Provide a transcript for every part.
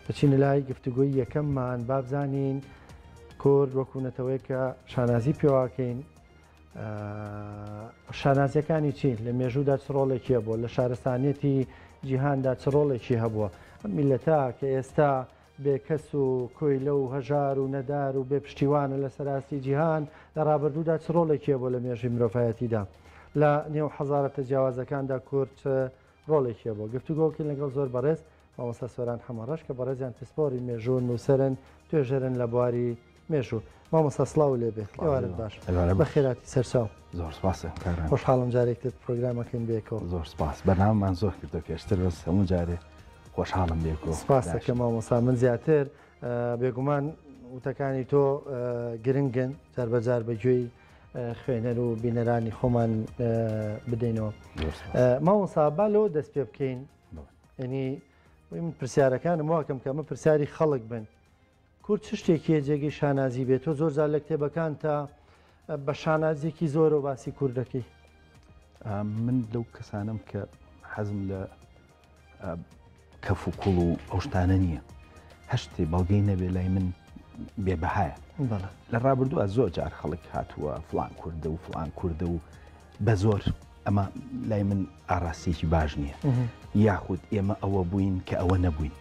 بچینە لای گفتوگۆی یەکەممان با بزانین کورد وەکوونەتەوەی کە شانازی پێواکەین شانازیەکانی چی لە مێژوودا چ ڕۆڵێکی هەبووە لە شارستانیەتی جیهاندا چ ڕۆڵێکی هەبووە ئەم میلەتە کە ئێستا بێکەس و کۆیلە و هەژار و نەدار و بێ پشتیوانە لە سەراستی جیهان لە ڕابردوودا چ ڕۆڵێکی هەبووە لە مێژووی مرۆڤایەتیدا لە نێو حەزارەتە جیاوازەکاندا کورد ڕۆڵێکی هەبووە گفتوگۆکەین لەگەڵ زۆر بەڕێز مامۆستا سۆران حەمەڕەش کە بەڕێزیان پسپۆری مێژوون نووسەرن توێژەرن لە بواری مێژوو مامۆستا سڵاو لێبێ ئێوارت باش بە خێراتی سەرچاو زۆر سپاسە خۆشحاڵم جارێکتت پرۆگرامەکەین بێکەوە زۆر سپاس بەناممان زۆر کردو پێشتر بەس هەموو جارێ خۆشحاڵم بێکەوە سپاسەکە مامۆستا من زیاتر بێگومان وتەکانی تۆ گرنگن جار بەجار بەگوێی خوێنەر و بینەرانی خۆمان بدەینەوە مامۆستا با لەوە دەست پێ بکەین ینی پرسیارەکانم واکەم کە ئەمە پرسیاری خەڵک بن کورد چ شتێکیە جێگەی شانازی بێت تۆ زۆر جار لە کتێبەکان تا بە شانازیێکی زۆرە باسی کوردەکەی من لەو کەسانم کە حەزم لە کەف و کوڵ و ئەو شتانە نییە هەشتێ بەڵگەی نەبێ لای من بێبەهایە لە ڕابردووە زۆر جار خەڵک هاتووە فلان کوردە و فلان کوردە و بە زۆر ئەمە لای من ئاراستێکی باش نییە یاخود ئێمە ئەوە بووین کە ئەوە نەبووین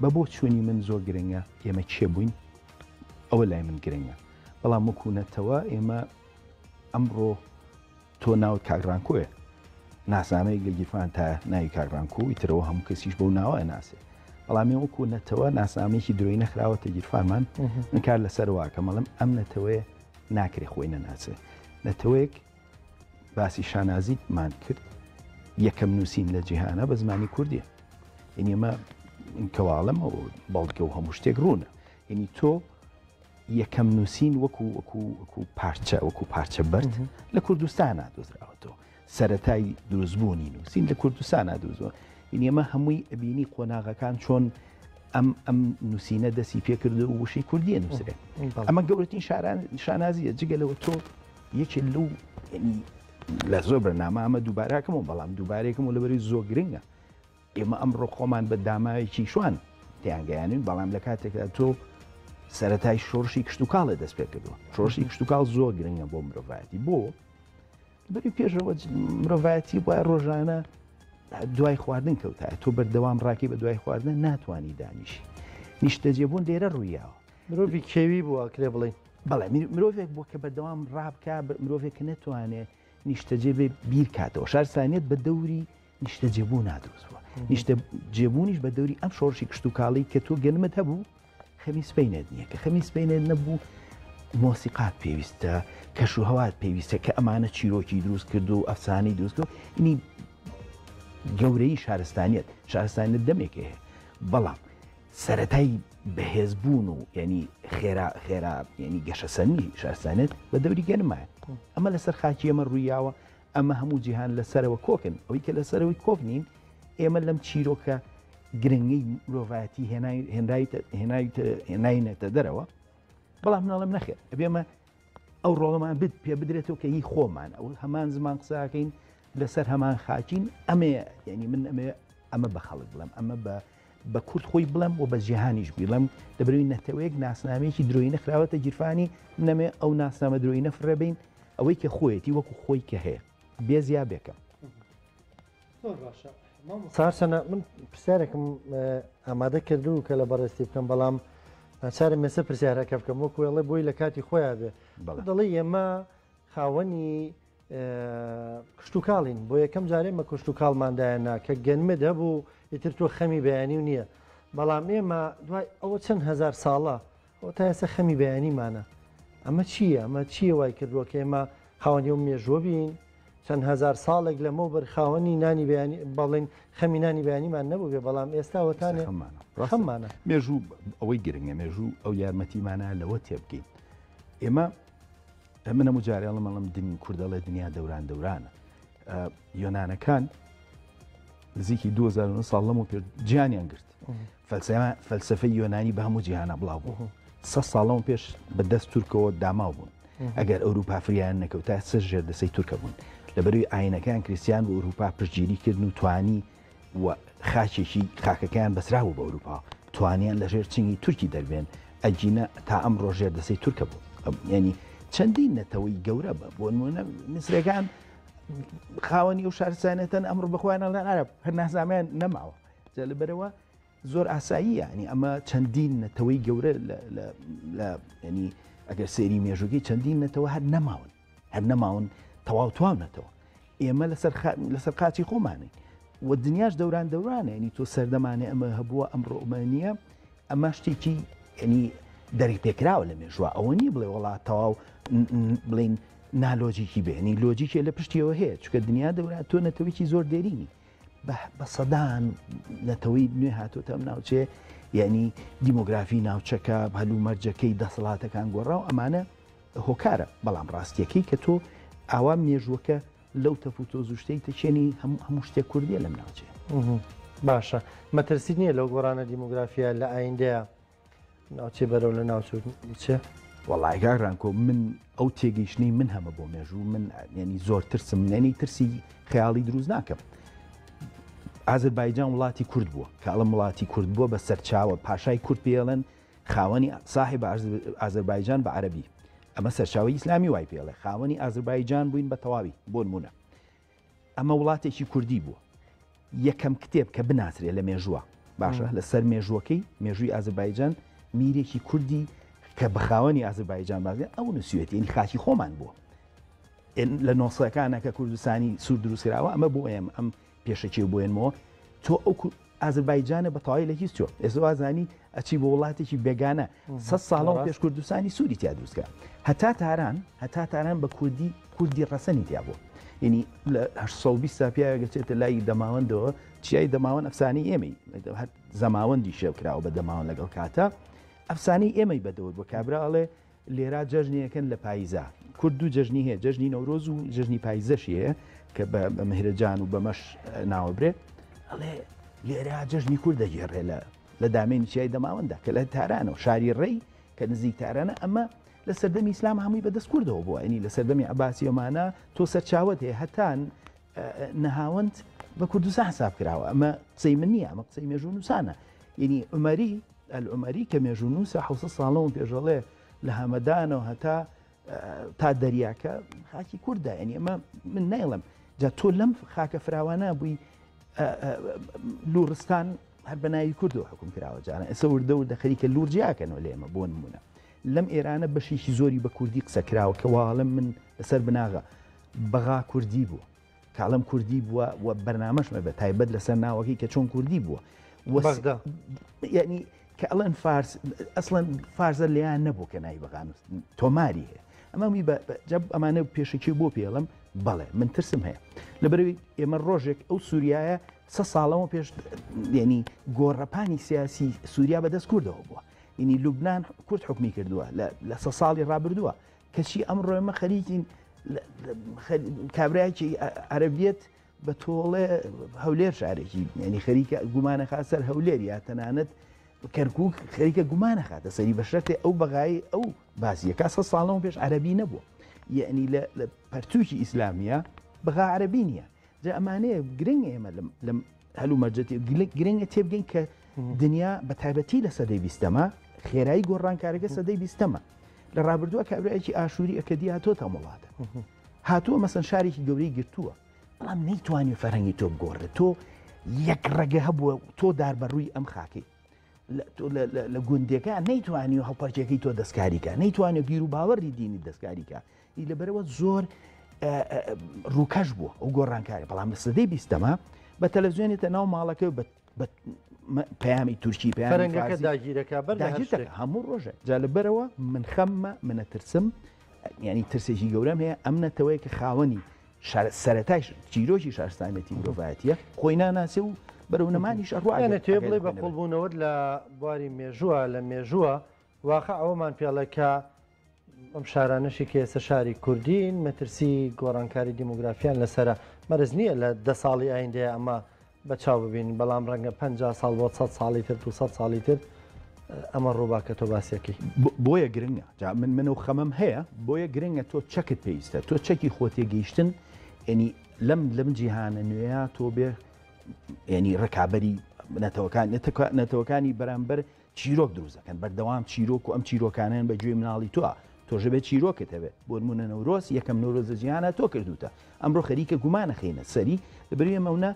بە بۆ چوونی من زۆر گرنگە ئێمە چێ بووین ئەوە لای من گرنگە بەڵام وەکوونەتەوە ئێمە ئەمڕۆ تۆ ناوت کاگرانکۆیە ناسنامەی گەلگیرفان تا ناوی کاگرانکۆ ئیترەوە هەموو کەسیش بەو ناوە ناسێ بەڵام ێ وەکوونەتەوە ناسنامەیەکی درۆی نەخراوەتە گیرفانمان من کار لەسەر واکە مەڵم ئەم نەتەوەیە ناکرێ خۆی نەناسێ نەتەوەیەک باسی شانازیمان کرد یەکەم نووسین لە جیهانە بە زمانی کوردیە یعنی ئەمە کەواڵم و بەڵگە و هەموو شتێک ڕوونە یعنی تۆ یەکەم نووسین وەکو پارچە بەرد لە کوردستانە دۆزراوەتەوە سەرەتای دروستبوونی نووسین لە کوردستانە دروستبووە یعنی ئەمە هەمووی ئەبینی قۆناغەکان چۆن ئەم نووسینە دەستی پێکرد و وشەی کوردیە نووسرێ ئەمە گەورەترین شانازیە جگەلەوە تۆ یەکێ لەو لە زۆر بەرنامە ئەمە دووبارەکەمەوە بەڵام دووبارێکم و لەبەری زۆر گرنگە ئێمە ئەمڕۆ خۆمان بە داماوێکی شوان تیانگەیانین بەڵام لە کاتێکدا تۆ سەرەتای شۆڕشی کشتتوکاڵە دەست پێ کردووە شۆڕشی کشتتوکاڵ زۆر گرنگە بۆ مرۆڤایەتی بۆ بەری پێشەوە مرۆڤایەتی وایە ڕۆژانە دوای خواردن کەوتایە تۆ بەردەوام ڕاکی بە دوای خواردن ناتوانانی دانیشی نیشتەجێبوون لێرە ڕوویاوە مرۆڤی کێوی بووە کرێ بڵێ بەڵێ مرۆڤێک بۆ کە بەردەوام ڕابکە مرۆڤێک نەتوانێت نیشتەجێ بێ بیر کاتەوە شارستانیت بە دەوری نیشتەجێبوو نادروستوە نیشتە جێبوونیش بە دەوری ئەم شۆڕشی کشتتوکاڵی کە تۆ گەنمت هەبوو خەمیس بینێت نییە کە خەمیس بینێت نەبوو مۆسیقات پێویستە کەشوهەوات پێویستە کە ئەمانە چیرۆکی دروست کرد و ئەفسانەی دروست کرد اینی گەورەی شارستانیت دەمێکە هەیە بەڵام سەرەتای بەهێزبوون و ینی خێرا ینی گەشەسەنی شارستانێت بە دەوری گەنمایە ئەمە لەسەر خاکی ئەمە ڕوویاوە ئەمە هەموو جیهان لەسەرەوە کۆکن ئەوەی کە لەسەرەوەی کۆک نین ئێمە لەم چیرۆکە گرنگی مرۆڤایەتی هێناینێتە دەرەوە بەڵام مناڵم نەخێت ئەبێمە ئەو ڕۆڵەمان پێ بدرێتەوە کە هی خۆمان ئەو هەمان زمان قساکەین لەسەر هەمان خاچین ئەمێ ینی من ئەمە بە خەڵک بڵم ئەمە بە کورد خۆی بڵم و بە جیهانیش بیڵم دەبروی نەتەوەیەک ناسنامەیەکی درۆی نەخراوەتە گیرفانی نەمێ ئەو ناسنامە درۆی نەفڕێبین ئەوەی کە خۆیەتی وەکو خۆی کە هەیە بێزیا بێکم سارچەنە من پرسیارێکم ئامادە کردو کە لە بەڕێستی بکەم بەڵام چارم مێسە پرسیارەکە بکەم وەکو وێڵێ بۆی لە کاتی خۆیان بێ دەڵێ ئێمە خاوەنی کشتتوکاڵین بۆ یەکەم جارێمە کشتتوکاڵماندایەنا کە گەنمت هەبوو ئیتر تۆ خەمی بەیانی و نییە بەڵام ئێمە دوای ئەوە چەند هزار ساڵە ئەو تا ئێستا خەمی بەیانیمانە ئەمە چییە ئەمە چییە وای کردووە کە ئێمە خاوەنی و مێژوە بین چەند هزار ساڵێک لەمە بەرخاوەنی نانی بەیانی بەڵێن خەمی نانی بەیانیمان نەبوو بێ بەڵام ئێستاوەتانێ خەممانە مێژوو ئەوەی گرنگە مێژوو ئەو یارمەتیمانە لەوە تێبگەین ئێمە منە مجارێڵە مەڵم دنی کوردەڵێ دنیا دەورانە یۆنانەکان نزیکی 2000 ساڵ لەمە پێ گیانیان گرت فەلسفەی یۆنانی بە هەموو جیهانە بڵاو بوو 100 ساڵەوە پێش بەدەست تورکەوە داماو بوون ئەگەر ئەوروپا فریان نەکەوتا سەر ژێر دەسەی تورکە بوون لەبەروی ئاینەکان کریسیان بە ئەوروپا پشتگیریکردن و توانی و خاچێکی خاکەکان بەسراوە بە ئەوروپا توانیان لەژێر چنگی تورکی دەربێن ئەجینە تا ئەم ڕۆژێر دەسەی تورکە بوو ینی چەندین نەتەوەی گەورە بۆ نمونە میسرەکان خاوەنی و شارستانێتەن ئەمڕۆ بخوایانە لە عەرەب هەر ناسامیان نەماوە لەبەرەوە زۆر ئاسایی ینی ئەمە چەندین نەتەوەی گەورە لە ینی ئەگەر سێری مێژووکی چەندین نەتەوە هەر نەماون تەواو توانێتەوە ئێمە لەسەر قاچی خۆمانین و دنیاش دەورانە ینی تۆ سەردەمانێ ئەمە هەبووە ئەم ڕۆمانیە ئەمە شتێکی ینی دەری پێکراوە لە مێژووە ئەوە نیە بڵێ وڵات تەواو بڵین نالۆجیکی بێنی لۆجیکێ لە پشتیەوە هەیە چکە دنیا دەورات تۆ نەتەوەیکی زۆر دێرینی بە سەدان نەتەوەی نوێ هاتوۆتە ئەم ناوچێ یعنی دیمۆگرافی ناوچەکە هەلوو مەرجەکەی دەسەڵاتەکان گۆڕا و ئەمانە هۆکارە بەڵام ڕاستیەکەی کە تۆ ئاوا مێژووەکە لەو تەفوتۆ زوشتەی تەچێنی هەموو شتێک کوردیە لەم ناوچێ باشە مەترسی نییە لەو گۆڕانە دیموگرافیا لە ئایندەیە ناوچێ بەرەو لە ناوچێ وەڵای گاڕانکۆ من ئەو تێگەیشتنی من هەمە بۆ مێژوو من ینی زۆر ترسم نێنی ترسی خەیاڵی دروست ناکەم ئازربایجان وڵاتی کورد بووە کاڵم وڵاتی کورد بووە بە سەرچاوە پاشای کورد پێڵێن خاوەنی صاحب ئازربایجان بە عەربی ئەمە سەرچاوی ئیسلامی وای پێڵێ خاوەنی ئازربایجان بووین بە تەواوی بۆ نمونە ئەمە وڵاتێکی کوردی بووە یەکەم کتێب کە بناسرێ لە مێژووە باشە لەسەر مێژووەکەی مێژووی ئازربایجان میرێکی کوردی کە بە خاوەنی ئازربایجان بازێ ئەو نووسێت ینی خاکی خۆمان بووە لە نۆسەکانە کە کوردستانی سوور دروستکراوە ئەمە بۆ ئێمە ئەم پێشەکی بۆێنمەوە تۆ ئەو ئازربایجانە بە تەواوی لە هیچ تۆ ئێستا وازانی ئەچی بۆ وڵاتێکی بێگانە 100 ساڵەوە پێش کوردستانی سووری تیا دروستکە هەتا تاران بە کوردی ڕەسەنی تیا بوو ینی لە 1920 پیاگەچێتە لای دەماوەندەوە چیای دەماوەند ئەفسانی ئێمەی هەر زەماوەندی شێوکراوە بە دەماوەند لەگەڵ کاتە ئەفسانەی ئێمەی بەدەور بۆ کابراڵێ لێرا جەژنیەکەن لە پاییزا کورد و جەژنی هەیە جەژنی نەورۆز و جەژنی پاییزەشی هەیە کە بە مهرەجان و بەمەش ناوەبرێ ئەڵێ لێرا جەژنی کورد دەگێڕێ لە دامێنی چیای دەماوەندا کە لە تارانەوە شاری ڕێی کە نزیک تارانە ئەمە لە سەردەمی ئیسلام هەمووی بەدەست کوردەوە بووە ینی لە سەردەمی عەباسیەمانە تۆ سەرچاوت هەیە هەتان نەهاوەند بە کوردستان حساب کراوە ئەمە قسەی من نییە ئەمە قسەی مێژوو نووسانە ینی ئەلعومەری کە مێژوو نووسە 600 ساڵەوە پێشەڵێ لە هەمەدانەوە هەتا تا دەریاکە خاکی کووردە ینی ئەمە من نایڵم جا تۆ لەم خاکە فراوانە بووی لوڕستان هەر بەناوی کوردەوە حکوم کراوە جارە ئێستا وردە و دەخەریکە لورجیاکەنەوە لێمە بۆ نمونە لەم ئێرانە بەشێکی زۆری بە کوردی قسە کراوە کە واڵم من لەسەر بناغە بەغا کوردی بووە کاڵم کوردی بووە و بەرنامەشمە بە تایبەت لەسەر ناوەکەی کە چۆن کوردی بووە یعنی کە ئەڵەن فارس ئەسڵەن فارزە لیان نەبوو کە ناوی بەغانوس تۆماری هەیە ئەمەمی جەب ئەمانە پێشێکی بۆ پێڵم بەڵێ من ترسم هەیە لەبەرەوەی ئێمە ڕۆژێک ئەو سووریایە 100 ساڵەوە پێش ینی گۆڕەپانی سیاسی سووریا بەدەست کوردەوە بووە ینی لوبناان کورد حکمی کردووە لە 100 ساڵی ڕابردووە کەچی ئەمڕۆ ئێمە خەریکین کابراایکی عەرەبیەت بە تۆڵێ هەولێر شارێکی ینی خەریکە گومانە خاسەر هەولێر یا تەنانەت کەرکووک خەریکە گومانە خاتە سەری بە شەرتێ ئەو بەغایی ئەو باسیەکە 100 ساڵەوە پێش عەرەبی نەبووە یعنی لە پەرتووکی ئیسلامیە بەغا عەرەبی نییە جا ئەمانەیە گرنگ ئێمە لەم هەلوو مەرجەتی گرنگە تێبگەین کە دنیا بە تایبەتی لە سەدەی 20ەمە خێرایی گۆڕانکارەکە سەدەی 20ەمە لە ڕابردووە کابراایکی ئاشووری ئەکەدی هاتۆتە وڵاتە هاتووە مەسەن شارێکی گەورەی گرتووە بەڵام نەیتوانی فەرهەنگی تۆ بگۆڕێت تۆ یەک ڕێگە هەبووە تۆ داربەڕووی ئەم خاکەی لە گوندەکە نەیتوانی و هەڵپەرچەکەی تۆ دەستکاریکە نەیتوانێت گیر و باوەڕی دینی دەستکاریکە لەبەرەوە زۆر ڕووکەش بووە ئەو گۆڕانکاری بەڵام لە سەدەی 20ەمە بە تەلەڤیزیۆنێتە ناو ماڵەکە پەیامی تورکی پەرەنگەکە داگیرەکە داگیرەکە هەموو ڕۆژە جا لەبەرەوە من خەممە منە ترسم ینی ترسێکی گەورەم هەیە ئەم نەتەوەی کە خاوەنی سەرەتای چیرۆکی شارستانەتی مرۆڤایەتیە خۆی ناناسێ و بەرەو نەمانیش ئەڕوانە توێ بڵێ بە قوڵبوونەوەت لە بواری مێژووە لە مێژووە واقع ئەومان پێڵەکە ئەم شارانەشی کە ئێستا شاری کوردین مەترسی گۆڕانکاری دیموگرافیان لەسرە مەرز نییە لە 10 ساڵی ئایندەیە ئەمە بەچاو ببین بەڵام ڕەنگە 50 ساڵ بۆ 100 ساڵی تر 200 ساڵی تر ئەمە ڕووباکە تۆ باسیەکەی بۆیە گرنگە من و خەمەم هەیە بۆیە گرنگە تۆ چەکت پێویستە تۆ چەکی خۆتێگەیشتن ینی لەم جیهانە نوێیە تۆ بێ ینی ڕکابەری نەتەوەکانی بەرامبەر چیرۆک دروستەکەن بەردەوام چیرۆک و ئەم چیرۆکانیان بە گوێ مناڵی توە تۆژە بێت چیرۆکت هەبێت بۆ نمونە نەورۆز یەکەم نەورۆزە جیهانە تۆ کردوتە ئەمڕۆ خەریکە گومانە خینە سەری لەبەرێمەونە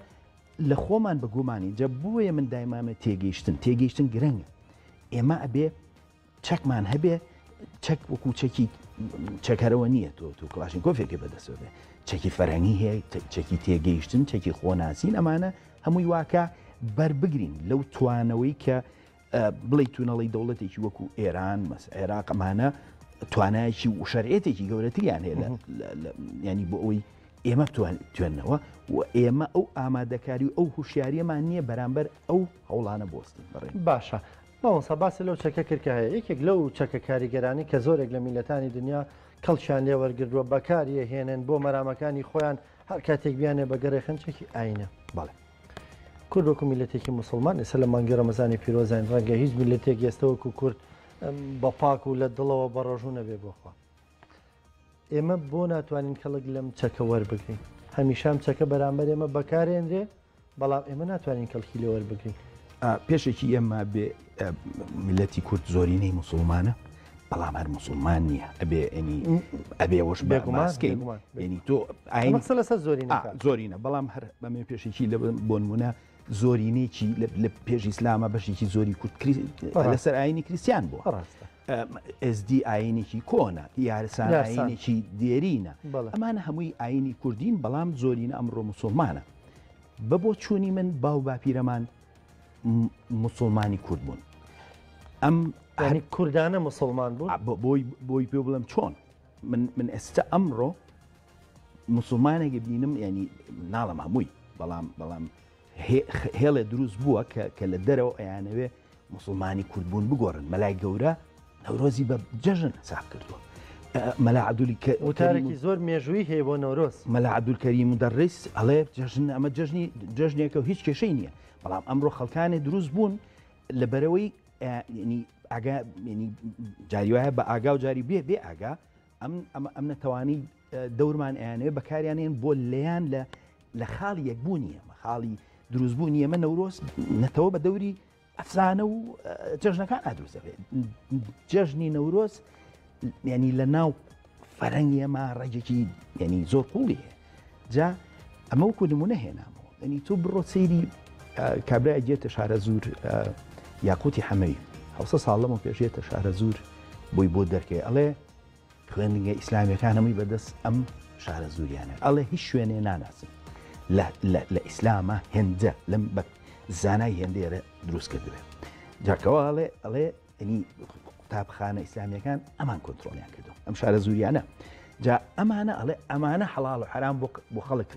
لە خۆمان بە گومانی جە بۆیە من دایمامە تێگەیشتن گرنگە ئێمە ئەبێ چەکمان هەبێ چەک وەکو چەکی چەکەرەوە نییە تۆ کلاشین کۆفێکی بەدەستەوە بێ چەکی فەرەنگی هەیە چەکی تێگەیشتن چەکی خۆناسین ئەمانە هەمووی واکە بەربگرین لەو توانەوەی کە بڵێ تونەڵی دەوڵەتێکی وەکو ئێران عێراق ئەمانە توانایکی و شەرعێتێکی گەورەتریان هەیە ینی بۆ ئەوەی ئێمە توێنەوە و ئێمە ئەو ئامادەکاری و ئەو هوشیاریەمان نییە بەرامبەر ئەو هەوڵانە بۆستین بڕێ باشە باوەسا باسی لەو چەکە کردکە هەیە یەکێک لەو چەکە کاریگەرانی کە زۆرێک لە میلەتانی دنیا کەڵکیان لێ وەرگردووە بەکاریە هێنن بۆ مەرامەکانی خۆیان هەر کاتێک بیانێ بەگەڕی خەنچێکی ئاینە بەڵێ کورد وەکو میلەتێکی مسلمان ئێستا لە مانگی ڕەمەزانی پیرۆزان ڕەنگە هیچ میلەتێک ئێستەوەکو کورد بە پاک و لە دڵەوە بە ڕۆژوو نەبێ بۆخوا ئێمە بۆ ناتوانین کەڵک لەم چەکە وەربگرین هەمیشام چەکە بەرامبەر ئێمە بەکارێنرێ بەڵام ئێمە ناتوانین کەڵکی لێ وەربگرین پێشێکی ئێمە بێ میلەتی کورد زۆرینەی مسلمانە بەڵام هەر مسلمان نییە ئەبێ وەش باسکەین تۆ لەسەر زۆرینە بەڵام هەر بەمێ پێشێکی لە بۆ نمونە زۆرینەیەکی لە پێش ئیسلامە بەشێکی زۆری کورد لەسەر ئاینی کریسیان بووە SD ئاینێکی کۆنا یارسان ئاینێکی دێرینە ئەمانە هەمووی ئاینی کوردین بەڵام زۆرینە ئەمڕۆ مسلمانە بە بۆ چوونی من باو باپیرەمان مسلمانی کورد بوون ئەم کوردانە مسلمان بوون بۆی پێ بڵم چۆن من ئێستا ئەمڕۆ مسلمانێکی بینم ینی ناڵم هەمووی بەڵام هێڵێ دروست بووە کە لە دەرەوە ئەیانەوێ مسلمانی کورد بوون بگۆڕن مەلای گەورە نەورۆزی بە جەژن حساب کردووە مەلا عەبدولی وتارێکی زۆر مێژووی هەیە بۆ نەورۆز مەلا عەبدولکەریم مدەڕیس ئەڵێ جەژن ئەمە جەژنێکە و هیچ کێشەی نییە بەڵام ئەمڕۆ خەڵکانێ دروست بوون لەبەرەوەی جاری وایە بە ئاگا و جاری بێ ئاگا ئەم نەتەوانی دەورمان ئەیانەوێ بەکاریانێن بۆ لەیان لە خاڵی یەکبوونیە خاڵی دروستبوونی ئێمە نەورۆز نەتەوە بە دەوری ئەفسانە و جەژنەکان ئادروست دەبێت جەژنی نەورۆز ینی لە ناو فەرەنگی ئێمە ڕێگێکی ینی زۆر قوڵی هەیە جا ئەمە وەکو نمونە هێنامەوە ینی تۆ بڕۆ سەیری کابرا ئەگێتە شارە زوور یاقوتی حەمەوی 700 ساڵ لەمە پێشێتە شارە زوور بۆی بۆ دەرکەی ئەڵێ خوێندنگە ئیسلامیەکان هەمووی بەدەست ئەم شارە زوریانە ئەڵێ هیچ شوێنێ ناناسن لە ئیسلامە هێندە لەم بە زانای هێندێرە دروست کردوێت جاکەوە ئەڵێ ئەنی قوتابخانە ئیسلامیەکان ئەمان کۆنتترۆلیان کردو ئەم شارە زوریانە جا ئەمانە ئەڵێ ئەمانە حەڵاڵ و حرام بۆ خەڵک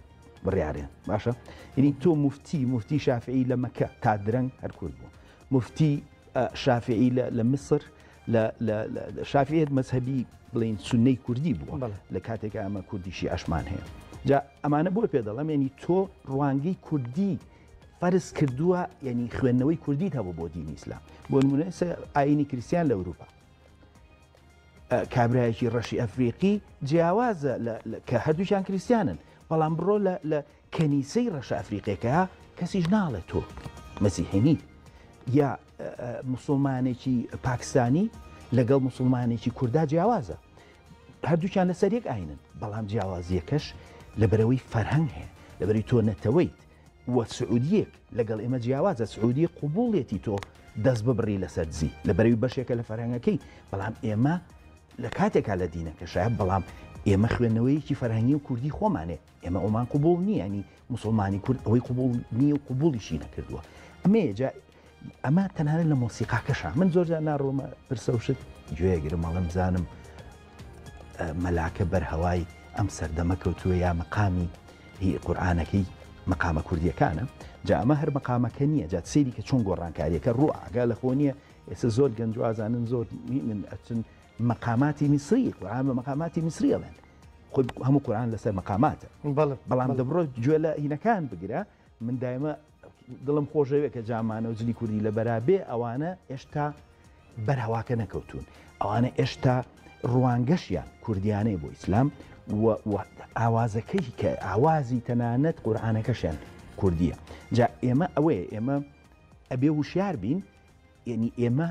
بڕیارێن باشە ینی تۆ مفتی شافعی لە مەکە تا درەنگ هەر کورد بوو مفتی شافعی لە مصر لە شافعیت مەذهبی بڵین سونەی کوردی بووە لە کاتێکە ئەمە کوردیشی ئەشمان هەیە جا ئەمانە بۆ پێ دەڵم ینی تۆ ڕوانگەی کوردی فەرز کردووە ینی خوێندنەوەی کوردیت هەبوو بۆ دینی ئیسلام بۆ نمونە ئاینی کریسیان لە ئەوروپا کابرایەکی ڕەشی ئەفریقی جیاوازە کە هەردووشیان کریسیانن بەڵام بڕۆ لە کەنیسەی ڕەشە ئەفریقیەکە کەسیش ناڵێت تۆ مەسیحێنی یا مسلمانێکی پاکستانی لەگەڵ مسلمانێکی کووردا جیاوازە هەردووچیان لەسەر یەک ئاینن بەڵام جیاوازیەکەش لەبەرەوەی فەرهەنگ هەیە لەبەری تۆ نەتەوەیت وە سعودیەک لەگەڵ ئێمە جیاوازە سعودی قوبوڵێتی تۆ دەست ببڕی لەسەر دزی لەبەرەوەی بەشێکە لە فەرهەنگەکەی بەڵام ئێمە لە کاتێکا لە دینەکە شایە بەڵام ئێمە خوێندنەوەیکی فەرهەنگی و کوردی خۆمانێ ئێمە ئەومان قوبوڵ نییە ینی مسلمانی کورد ئەوەی قوبوڵ نییە و قوبوڵیشی نەکردووە ئەمە تەنانەت لە مۆسیقاکەشە من زۆرجار ناڕۆمە پرسەوشت گوێگرم مەڵم بزانم مەلاکە بەرهەوای ئەم سەردەمە کەوتووە یا مەقامی قورئانەکەی مەقامە کوردیەکانە جا ئەمە هەر مەقامەکە نییە جات سەیری کە چۆن گۆڕانکاریەکە ڕوو ئاگا لە خۆ نییە ئێستا زۆر گەنجوازانن زۆر من ئەچن مەقاماتی میسری قورئان بە مەقاماتی میسریەڵێن خۆی هەموو قورئان لەسەر مەقاماتە بەڵام دەبڕۆ گوێ لە هینەکان بگرە من دایمە دڵم خۆشەوێت کە جامانە و جلی کوردی لە بەرابێ ئەوانە ئێشتا بەرهەواکە نەکەوتون ئەوانە ئێشتا ڕوانگەشیان کوردیانەی بۆ ئیسلام ئاوازەکەی کە ئاوازی تەنانەت قورئانەکەشیان کوردیە جا ئێمە ئەوەیە ئێمە ئەبێ وشیار بین یعنی ئێمە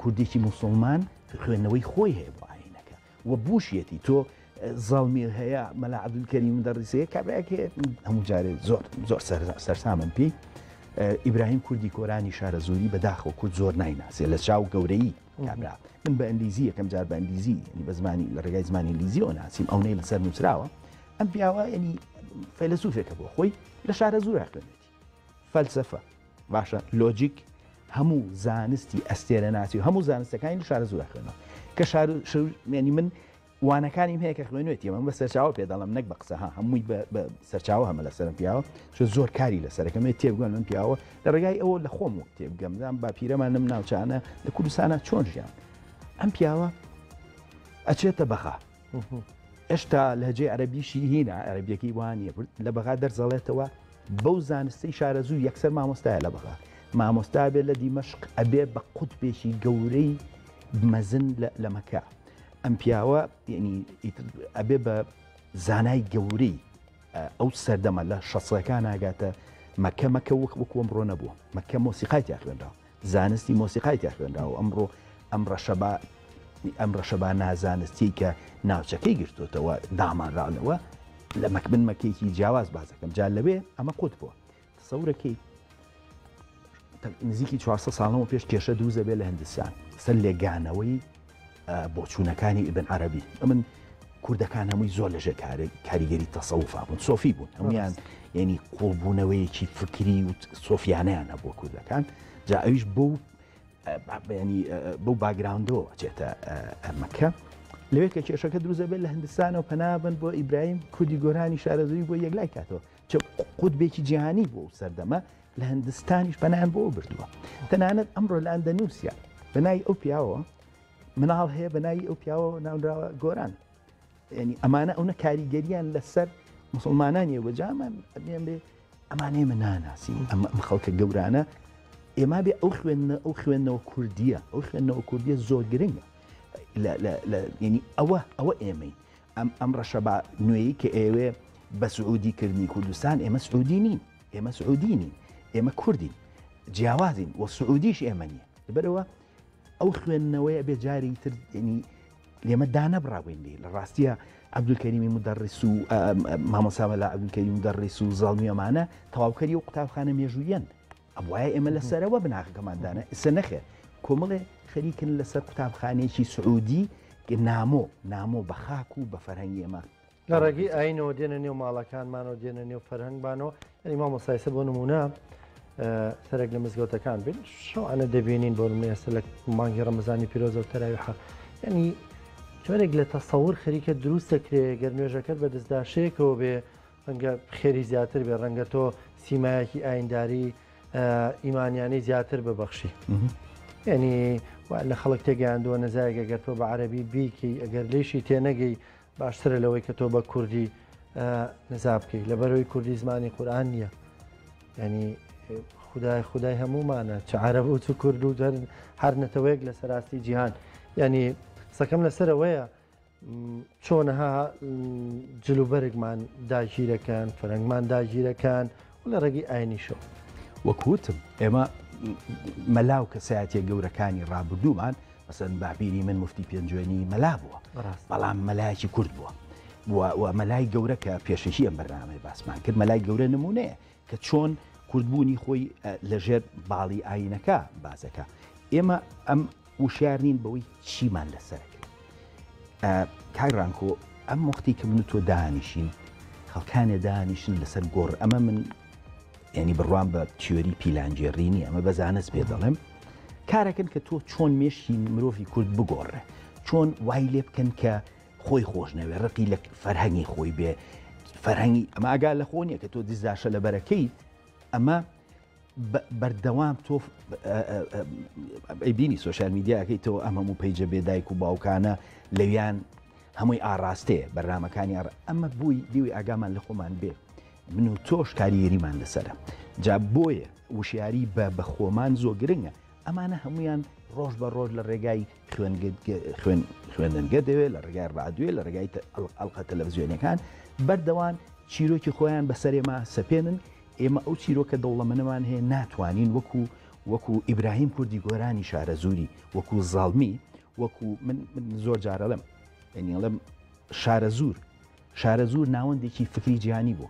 کوردێکی مسلمان خوێندنەوەی خۆی هەیە بۆ ئاینەکە وە بوشیەتی تۆ زەڵمی هەیە مەلا عەبدولکەریم دەڕیسەیە کابراکێ هەموو جارێ زۆر سەرسامن پێی ئیبراهیم کوردی کۆرانی شارە زۆری بەداخەوە کورد زۆر نایناسێ لە چاو گەورەی کابرا من بە ئەنگلیزی یەکەم جار بە ئەنگلیزی بە زمانی لە ڕێگای زمانی ئینگلیزیەوە ناسیم ئەوەی لەسەر نووسراوە ئەم پیاوە ینی فەیلسوفێکە بۆ خۆی لە شارە زۆر خوێنێتی فەلسەفە باشە لۆجیک هەموو زانستی ئەستێرە ناسی و هەموو زانستەکانی لە شارە زۆر خوێنەوە کە ینی من وانەکانیم هەیە کە خوێنوێتی من بە سەرچاوە پێ دەڵم نەک بە قسەها هەمووی بە سەرچاوە هەمە لەسەرم پیاوە زۆر کاری لەسەرەکەمێت تێبگەن من پیاوە لە ڕێگای ئەوە لە خۆم وەک تێبگەمدام با پیرەمان نم ناوچانە لە کوردستانە چۆن ژیان ئەم پیاوە ئەچێتە بەخا ئێشتا لەهجەی عەرەبیشی هینە عەرەبیەکەی وانە لە بەغا دەرزەڵێتەوە بەو زانستەی شارە زوو یەکسەر مامۆستایە لە بەغا مامۆستا بێت لە دیمەشق ئەبێ بە قوتبێکی گەورەی مەزن لە مەکە ئەم پیاوە ینی ئەبێ بە زانای گەورەی ئەو سەردەمە لە شەسەکان ئاگاتە مەکە وەکو ئەمڕۆ نەبووە مەکە مۆسیقای تیا خوێنراوە زانستی مۆسیقای تیا خوێنراوە ئەمڕۆ ئەم ڕەشەبا نازانستی کە ناوچەکەی گرتوتەوە دامانراونەوە لە من مەکەیەکی جیاواز بازەکەم جا لەوێ ئەمە قوت بووە تەسەورەکەی نزیکی 400 ساڵەوە پێش کێشە دووزە بێ لە هەندستان سەر لێگانەوەی بۆچوونەکانی ئیبن عەرەبی من کوردەکان هەمووی زۆر لەژێ کاریگەری تەسەوفا بوون سۆفی بوون هەمویان ینی قوڵبوونەوەیەکی فکری و سۆفیانەیان هەبووە کوردەکان جا ئەویش بەو باگراوندەوە ئەچێتە مەکە لەوێت کە کێشەکە دروزە بێت لە هەندستانەوە پەنابن بۆ ئیبراهیم کوردی گۆرانی شارەزووی بۆ یەکلای کاتەوە چ قوتبێکی جیهانی بوو سەردەمە لە هەندستانیش پەنایان بۆ بردووە تەنانەت ئەمڕۆ لە ئەندەنووسیا بەنای ئەو پیاوە مناڵ هەیە بەنایی ئەو پیاوە ناونراوە گۆران ینی ئەمانە ئەوە کاریگەریان لەسەر مسلمانانی وەجامان بێ ئەمانەیە من ناناسی ئەم خەڵکە گەورانە ئێمە بێ ئەو خوێندنەوە کوردیە ئەو خوێندنەوە کوردیە زۆر گرنگە ینی ئەوە ئێمەی ئەم ڕەشە بە نوێیی کە ئێوێ بە سعودیکردنی کوردستان ئێمە سعودی نین ئێمە سعودی نین ئێمە کوردین جیاوازین وە سعودیش ئێمە نییە لەبەرەوە ئەو خوێندنەوەی بێ جاری تر ینی لێمە دانەبڕاوین لێ لە ڕاستیە عەبدولکەریمی مدەڕیس و مامۆستا لە عەبدولکەریم مدەڕیس و زەڵمی ئەمانە تەواوکەری و قوتابخانە مێژوویەن ئەوایە ئێمە لەسەرەوە بناغەکەماندانە ئسە نەخێ کۆمەڵێ خەریکن لەسەر قوتابخانەیەکی سعودی کە نامۆ بە خاک و بە فەرهەنگی ئێمە لە ڕێگەی ئاینەوە دێنە نێو ماڵەکانمانەوە دێنە نێو فەرهەنگبانەوە ینی مامۆستایسە بۆ نمونە سەرێک لە مزگەوتەکان بین شەوانە دەبینین بۆ نمونە ئێستا لە مانگی ڕەمەزانی پیرۆزە و تەراویح ینی جۆرێک لە تەسەور خەریکە دروست دەکرێ گەر نوێژەکەت بە دەستداشەیەکەوە بێ ڕەنگە خێری زیاتر بێ ڕەنگە تۆ سیمایەکی ئاینداری ئیمانیانی زیاتر ببەخشی ینی لە خەڵک تێگەیاندووە نەزایەکە گەر تۆ بە عەرەبی بیکی ئەگەر لێشی تێنەگەی باشترە لەوەی کە تۆ بە کوردی نزا بکەی لەبەرەوەی کوردی زمانی قورئان نییە ینی خودای هەمومانە چ عەرەب و چ کورد و هەر نەتەوەیەک لە سەراستی جیهان ینی قسەکەم لەسەرەوەیە چۆنەها جلوبەرگمان داگیرەکان فەرهەنگمان داگیرەکان و لە ڕێگەی ئاینیشەوە وەکوتم ئێمە مەلاو کەسایەتیە گەورەکانی ڕابردوومان مەسەن بابیری من مفتی پێنجوێنی مەلا بووە بەڵام مەلایەکی کورد بووە مەلای گەورە کە پێشەشی ئەم بەرنامەی باسمان کرد مەلای گەورە نمونەیە کە چۆن کوردبوونی خۆی لەژێر باڵی ئاینەکە بازەکە ئێمە ئەم وشیار نین بەوەی چیمان لەسەرکرد کاگڕانکۆ ئەم وەختی کە من تۆ دانیشین خەڵکانێ دانیشن لەسەر گۆڕ ئەمە من ینی بڕوان بە تیۆری پیلانجێڕینی ئەمە بەزانست پێ دەڵێم کارەکەن کە تۆ چۆن مێشی مرۆڤی کورد بگۆڕێ چۆن وای لێ بکەن کە خۆی خۆشنەوێ ڕقی لە فەرهەنگی خۆی بێ فەرهەنگی ئەمە ئاگا لە خۆ نییە کە تۆ دیزداشە لە بەرەکەی ئەمە بەردەوام تۆ بینی سوۆشال میدیاکەی تۆ ئەم هەموو پەیجە بێدایک و باوکانە لەویان هەمووی ئاڕاستەیە بەرنمەکانی ئەمە بووی دیوی ئاگامان لە خۆمان بێ من و تۆش کاریگەریمان لەسرە جا بۆیە وشیاری بە خۆمان زۆر گرنگە ئەمانە هەمویان ڕۆژ بە ڕۆژ لە ڕێگای خوێندنگە دەوێت لە ڕێگای ڕادوێ لە ڕێگای ئەڵقە تەلەڤیزیۆنەکان بەردەوام چیرۆکی خۆیان بەسەرێمە سەپێنن ئێمە ئەو چیرۆکە دەوڵەمەنەمان هەیە ناتوانین وەکو ئیبراهیم کوردی گۆرانی شارەزووری وەکو زاڵمی وەکو من زۆر جارەڵم ئەڵم شارەزوور ناوەندێکی فکری جیهانی بوو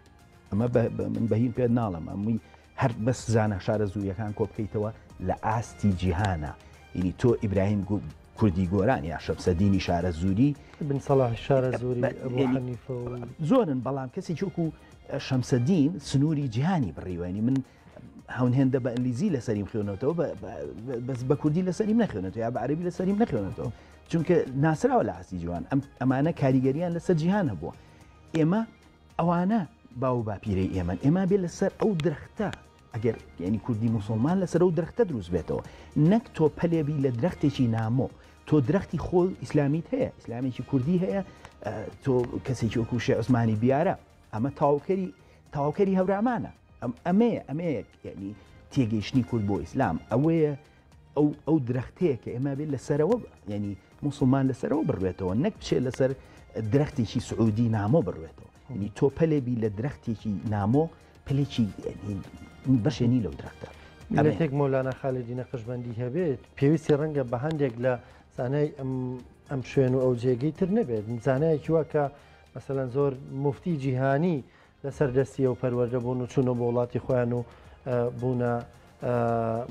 ئەمە من بەهیم پێ ناڵم ئەمووی هەر بەس زانە شارەزووریەکان کۆ بکەیتەوە لە ئاستی جیهانە ینی تۆ ئیبراهیم کوردی گۆران یا شەمسەدینی شارەزووری بن سەلاح شارەزووری زۆرن بەڵام کەسێکی وەکو شەمسەدین سنووری جیهانی بڕیوانی من هەونهێندە بە ئەنگلیزی لەسەریم خوێنەوە بەس بە کوردی لەسەریم نەخوێنێتەوە یا بە عەرەبی لەسەریم نەخوێنێتەوە چونکە ناسراوە لە ئاستی جوان ئەمانە کاریگەریان لەسەر جیهان هەبووە ئێمە ئەوانە باو باپیرەی ئێمە بێ لەسەر ئەو درەختە ئەگەر ینی کوردی موسڵمان لەسەر ئەو درەختە دروست بێتەوە نەک تۆ پەلێبی لە درەختێکی نامۆ تۆ درەختی خۆ ئیسلامیت هەیە ئیسلامێکی کوردی هەیە تۆ کەسێکی وەکو شێخ عوسمانی بیارە ئەمە تاواکەری هەورامانە ئەمەیە ینی تێگەیشتنی کورد بۆ ئیسلام ئەوەیە ئەو درەختەیە کە ئێمە بێت لەسەرەوە ینی موسڵمان لەسەرەوە بڕوێتەوە نەک بچێت لەسەر درەختێکی سعودی نامۆ بڕوێتەوە ینی تۆ پەلێبی لە درەختێکی نامۆ پلێکی بەشێنی لەو درەختە لەتێک مۆلانا خالدی نەقشبەندی هەبێت پێویستی ڕەنگە بە هەندێک لە زانای ئەم شوێن و ئەو جێگەی تر نەبێت زانایەکی وەکە مەسەلەن زۆر مفتی جیهانی لەسەر دەستی و پەروەردە بوون و چوونە بۆ وڵاتی خۆیان و بوونە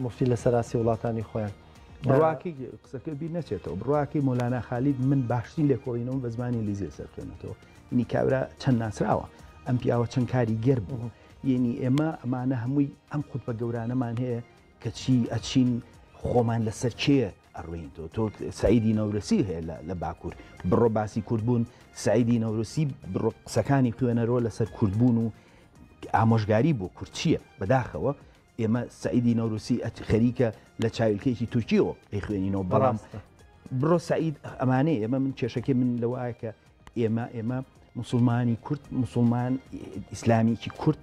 مفتی لە سەراسی وڵاتانی خۆیان بڕواکی قسەکە بیر نەچێتەوە بڕواکی مۆلانا خالید من باشترین لێکۆڵینەوە بە زمانی لیزێ سەرکردنەوە ینی کابرا چەند ناسراوە ئەم پیاوە چەند کاری گەر بوو ینی ئێمە ئەمانە هەمووی ئەم خودبە گەورانەمان هەیە کە چی ئەچین خۆمان لەسەر چێە ئەڕوین تۆ سعیدی نەورەسی هەیە لە باکوور بڕۆ باسی کوردبوون سعیدی نەورەسی بڕۆ قسەکانی خوێنەرۆ لەسەر کوردبوون و ئامۆژگاری بۆ کورد چییە بەداخەوە ئێمە سعیدی نەورەسی خەریکە لە چاویلکەیەکی تورکیەوە ئەیخوێنینەوە بەڵام بڕۆ سعید ئەمانەیە ئێمە من کێشەکەی من لەوایە کە ئێمە مسلمانی کورد مسلمان ئیسلامیکی کورد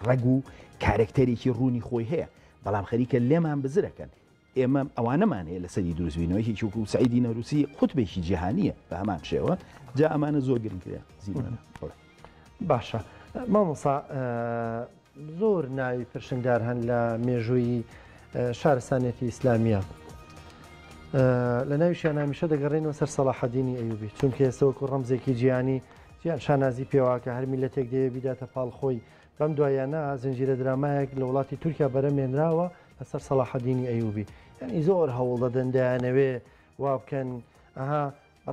ڕەگ و کارکتەرێکی ڕوونی خۆی هەیە بەڵام خەریکە لێمان بزرەکەن ئێمە ئەوانەمان هەیە لە سەری دروستبوونەوەی چووکو سعیدی نەوروسی قوتبێکی جیهانیە بە هەمان شێوە جا ئەمانە زۆر گرنگکرێ زیینە باشە مامۆسا زۆر ناوی پرشنگدار هەن لە مێژووی شارستانێتی ئیسلامیە لە ناویشیان هەمیشە دەگەڕێنەوە سەر سەلاحەدینی ئەیوبی چونکە ئێستا وەکو ڕەمزێکی جیهانی جیان شانازی پێواکە هەر میلەتێک دەیە بیداتە پاڵ خۆی بەم دوایانە زنجیرە درامایەک لە وڵاتی تورکیا بەرەمێنراوە لەسەر سەلاحەدینی ئەیوبی یعنی زۆر هەوڵ دەدەن دایانەوێ وا بکەن ئەها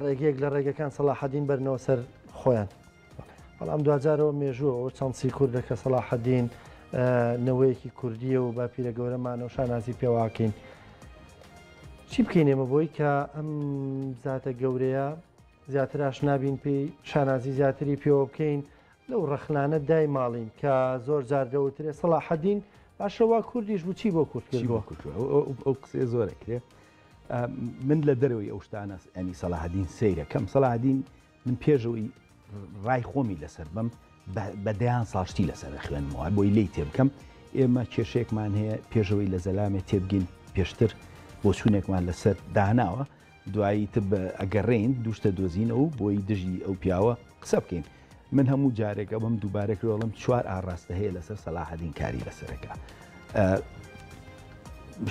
ڕێگەیەک لە ڕێگەکان سەلاحەدین بەرنەوە سەر خۆیان بەڵام دوجارەوە مێژووە چەندسی کوردەکە سەلاحەدین نەوەیەکی کوردیە و باپیرە گەورەمانە و شانازی پێواکەین چی بکەین ئێمە بۆی کە ئەم زاتە گەورەیە زیاتر ئاشنابین پێی شانازی زیاتری پێوە بکەین لەو ڕەخلانە دای ماڵین کە زۆر جار دەوترێ سەلاحەدین باشەوا کوردیش بچی بۆ کورتکردەوە ئەو قسێ زۆرەکرێ من لە دەرەوەی ئەو شتانە ئەنی سەلاحەدین سەیرەکەم سەلاحەدین من پێشەوەی ڕای خۆمی لەسەر بم بە دەیان ساڵشتی لەسەر خوێنمەوە بۆی لی تێ بکەم ئێمە کێشەیەکمان هەیە پێشەوەی لە زەلامێ تێبگین پێشتر بۆ چوونێکمان لەسەر داناوە دوایی تر ئەگەڕێن دوشتە دۆزینەوە و بۆی دژی ئەو پیاوە قسە بکەین من هەموو جارێکە بەم دووبارەکەڵم چوار ئاڕاستە هەیە لەسەر سەلاحەدین کاری لەسەرەکە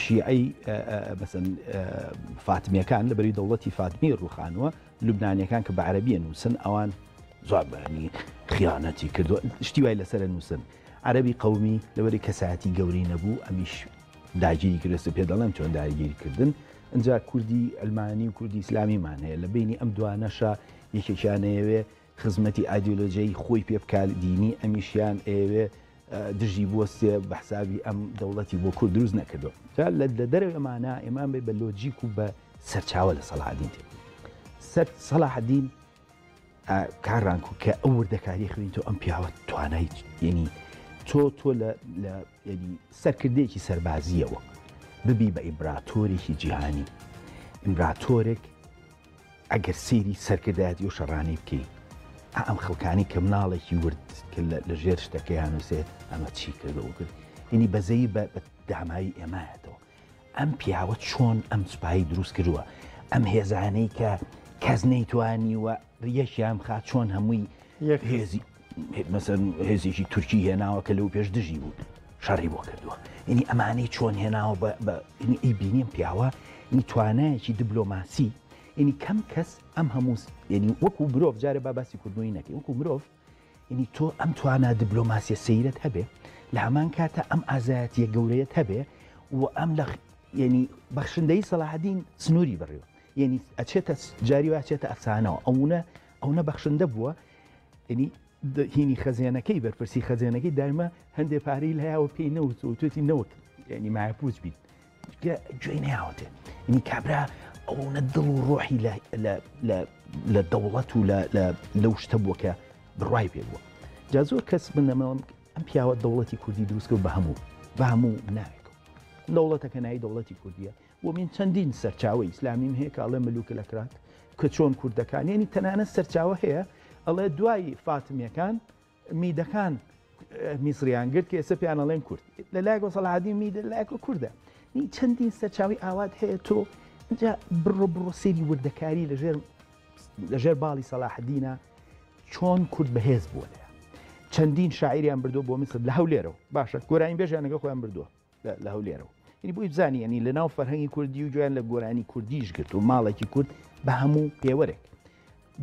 شیعی بەسن فاتمیەکان لە بەری دەوڵەتی فاتمی ڕووخانوە لوبنانیەکان کە بە عەرەبیە نووسن ئەوان زۆر بەنی خیانەتی کردووە شتی وای لەسەرە نووسن عەرەبی قەومی لەوەری کەسایەتی گەوری نەبوو ئەمیش داگیری کردستە پێ دەڵێم چۆن داگیریکردن ئەجا کوردی ئەلمانی و کوردی ئیسلامیمان هەیە لە بینی ئەم دوانەشە یەکێکیانەیەوێ خزمەتی ئایدۆلۆژیای خۆی پێ بکال دینی ئەمیشیان ئێوێ دژی بوەستێ بە حسابی ئەم دەوڵەتی بۆ کورد دروست نەکردەوە جا لە دەرەوەی ئەمانە ئێمان بێ بە لۆجیک و بە سەرچاوە لە سەلاحەدین تێ سەلاحەدین کارڕانکو کە ئەو وردەکاری خوێن تۆ ئەم پیاوە توانای یعنی تۆ لە ینی سەرکردێکی سەربازیەوە ببی بە ئیمپراتۆرێکی جیهانی ئیمپراتۆرێک ئەگەر سێری سەرکردایەتی و شەڕانەی بکەی ئەم خەڵکانی کە مناڵێکی ورد کە لە ژێر شتەکەیان نووسێت ئەمە چی کردەوە کرد ینی بەزەی بە دامایی ئێمایەتەوە ئەم پیاوە چۆن ئەم سوپایی دروست کردووە ئەم هێزانەی کە کەس نەیتوانی وە ڕیەکیان خات چۆن هەمووی مەسەن هێزێکی تورکی هێناوە کە لەو پێش دژی بوو شەڕی بۆ کردووە ینی ئەمانەی چۆن هێناوە ئیبینیم پیاوە توانایەکی دیبلۆماسی ینی کەم کەس ئەم هەموو ینی وەکو مرۆڤ جارە با باسی کوردنەوەی نەکەی وەکو مرۆڤ ینی تۆ ئەم توانە دیبلۆماسیە سەیرت هەبێ لە هەمان کاتە ئەم ئازایەتیە گەورەیەت هەبێ و ئەم لە ینی بەخشندەی سەلاحەدین سنووری بڕێوە ینی ئەچێتە جاری واچێتە ئەفسانەوە ئەوە بەخشندە بووە ینی هینی خەزیێنەکەی بەرپرسی خەزیێنەکەی دایمە هەندێک پارەی لایەوە پێی نەوت و توێتی نەوت ینی مایەپوچ بیت گوێی نەیاوەتێ ینی کابرا ئەوەنە دڵ و ڕۆحی لە دەوڵەت و لەو شتە بووە کە بڕای پێ بووە جا زۆر کەس بنەمەوە ئەم پیاوە دەوڵەتی کوردی دروستکە و بە هەموو ناوێت دەوڵەتەکە نایی دەوڵەتی کوردیە و من چەندین سەرچاوی ئیسلامیم هەیە کە ئەڵێ ملوکە لە کرات کە چۆن کوردەکان ینی تەنانەت سەرچاوە هەیە ئەڵێ دوای فاتمیەکان میدەکان میسریان گرت کە ئێستا پێیان ئەڵێن کورد لە لایەکەوە سەلاحەدین میدە لایەکە کووردە نی چەندین سەرچاوی ئاوات هەیە تۆ اینجا بڕۆ سێری وردەکاری لەژێر باڵی سەلاحەدینە چۆن کورد بەهێز بووە لەیە چەندین شاعریان بردووە بۆ میسر لە هەولێرەوە باشە گۆرانی بێژیانەکە خۆیان بردووە لە هەولێرەوە ینی بۆی بزانی ینی لە ناو فەرهەنگی کوردی و جویان لە گۆرانی کوردیش گرت و ماڵێکی کورد بە هەموو پێوەرێک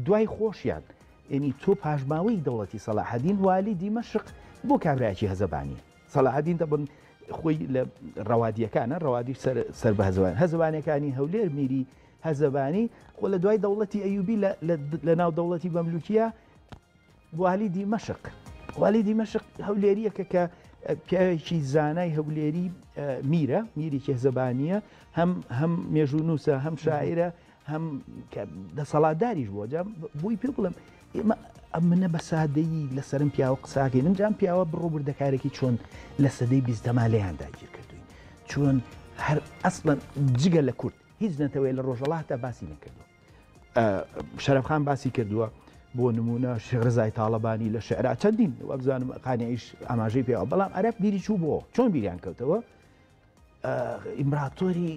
دوای خۆشیان ینی تۆ پاشماوەی دەوڵەتی سەلاحەدین والی دیمەشق بۆ کابراایکی هەزەبانیە سەلاحەدین دەبن خۆی لە ڕەوادیەکانە ڕەوادی سەر بە هەزەبانەکانی هەولێر میری هەزەبانی خۆ لە دوای دەوڵەتی ئەیوبی لە ناو دەوڵەتی بەملوکیە والی دیمەشق هەولێریەکە کە پیاوێکی زانای هەولێری میرێکی هەزەبانیە هەم مێژوو نووسە هەم شاعرە هەم دەسەڵاتداریش بووە جا بووی پێ بڵم ئێمە منە بە سادەیی لەسەرم پیاوە قساکەین جام پیاوە بڕۆبردەکارێکی چۆن لە سەدەی 20 لێیان داگیر کردوین چۆن هەر ئەسڵەن جگە لە کورد هیچ نەتەوەی لە ڕۆژەڵات تا باسی نەکردووە شەرەفخان باسی کردووە بۆ نمونە شێخ ڕزای تاڵەبانی لە شعرا چەندین وەبزانم قانیعیش ئاماژەی پێوە بەڵام عەرەب بیری چوو بۆ چۆن بیریان کەوتەوە ئیمپراتۆری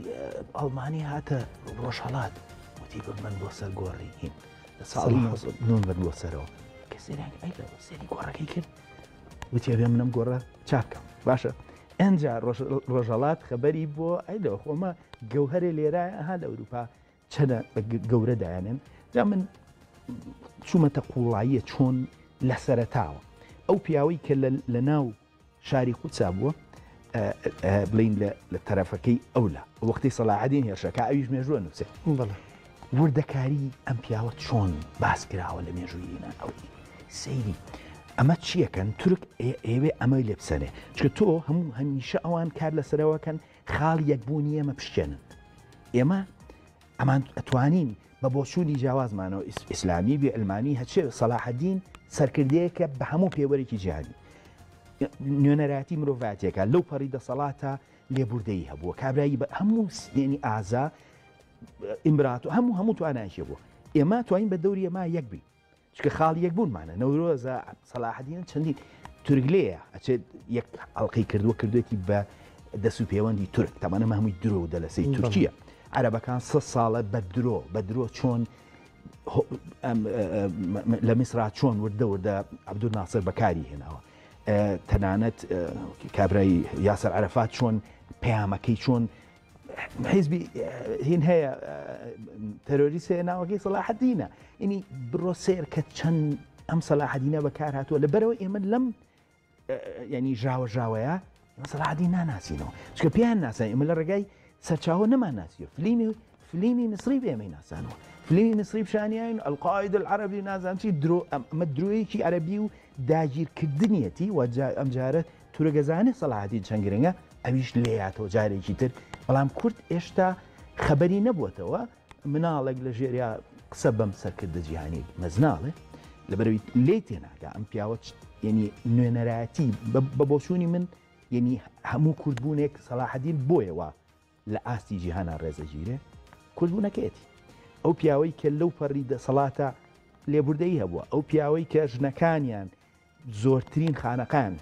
ئەڵمانی هاتە ڕۆژهەڵات وتی من بۆ سەر گۆڕی هین لە ساڵی 1990 بۆ سەرەوە کە سێری گۆڕەکەی کرد وتی ئەبێ منم گۆڕە چاکەم باشە ئەنجا ڕۆژهەڵات خەبەری بۆ ئەیدەوە خۆمە گەوهرە لێرایە ها لە ئەوروپا چەنە گەورە دایانن جا من چوومەتە قوڵاییە چۆن لە سەرەتاوە ئەو پیاوەی کە لە ناو شاری قودسا بووە بڵین لە تەرەفەکەی ئەولا وەختی سەلاحەدین هێرشەکە ئەویش مێژووە نووسێ وردەکاری ئەم پیاوە چۆن باس کراوە لە مێژوویینە ئەوی سەیری ئەمە چیەکەن تورک ئێوێ ئەمەی لێ بسەنێ چکە تۆ هەموو هەمیشە ئەوان کار لەسەرەوەکەن خاڵ یەکبوونی ئێمە پشتێنن ئێمە ئەمان ئەتوانین بە بۆچوونی جیاوازمانەوە ئیسلامی بێ ئەلمانی هەچێ سەلاحەدین سەرکردەیەکە بە هەموو پێوەرێکی جیهانی نوێنەراتی مرۆڤاتیەکە لەو پەڕی دەسەڵاتە لێبوردەیی هەبووە کابرایی بە هەموو سنێنی ئازا ئیمبراتۆ هەموو توانایشە بووە ئێمە توانین بە دەوری ئێمە یەک بین چکە خاڵ یەک بوونمانە نەورۆزە سەلاحەدین چەندی تورگلەیە ئەچێت یەک ئەڵلقەی کردوێتی بە دەست و پەیوەندی تورک تەمانە هەمووی درۆ دەلەسەی تورکیە عەرەبەکان 100 ساڵە بە درۆ چۆن لە میسرا چۆن وردە عەبدولناسر بەکاری هێناوە تەنانەت کابرای یاسر عەرەفات چۆن پەیامەکەی چۆن حیزبی هین هەیە تەرۆریست هەیە ناوەکەی سەلاحەدینە ینی بڕۆ سێر کە چەند ئەم سەلاحەدینە بەکار هاتووە لەبەرەوە ئێمە لەم ینی ژاوەیە سەلاحەدین ناناسینەوە چکە پێیان ناسان ئێمە لە ڕێگای سەرچاوە نەمان ناسیوە فلیمی نسری بێمەی ناسانەوە فلیمی نسری پیشانیان القاعدة العربی نازان چی ئەمە درۆیەکی عەرەبی و داگیرکردنیەتی و ئەم جارە تورەگەزانێ سەلاحەدین چەند گرنگە ئەویش لێهاتەوە جارێکی تر بەڵام کورد ئێشتا خەبەری نەبووەتەوە مناڵێک لە ژێریا قسە بەم سەرکردە جیهانی مەزناڵێ لەبەرەوەی لێ تێناگە ئەم پیاوە ینی نوێنەرایەتی بە بۆچوونی من ینی هەموو کوردبوونێک سەلاحەدین بۆیەوە لە ئاستی جیهانە ڕێزەگیرێ کوردبوونەکەیەتی ئەو پیاوەی کە لەو پەڕی دەسەڵاتە لێبوردەیی هەبووە ئەو پیاوەی کە ژنەکانیان زۆرترین خانەقان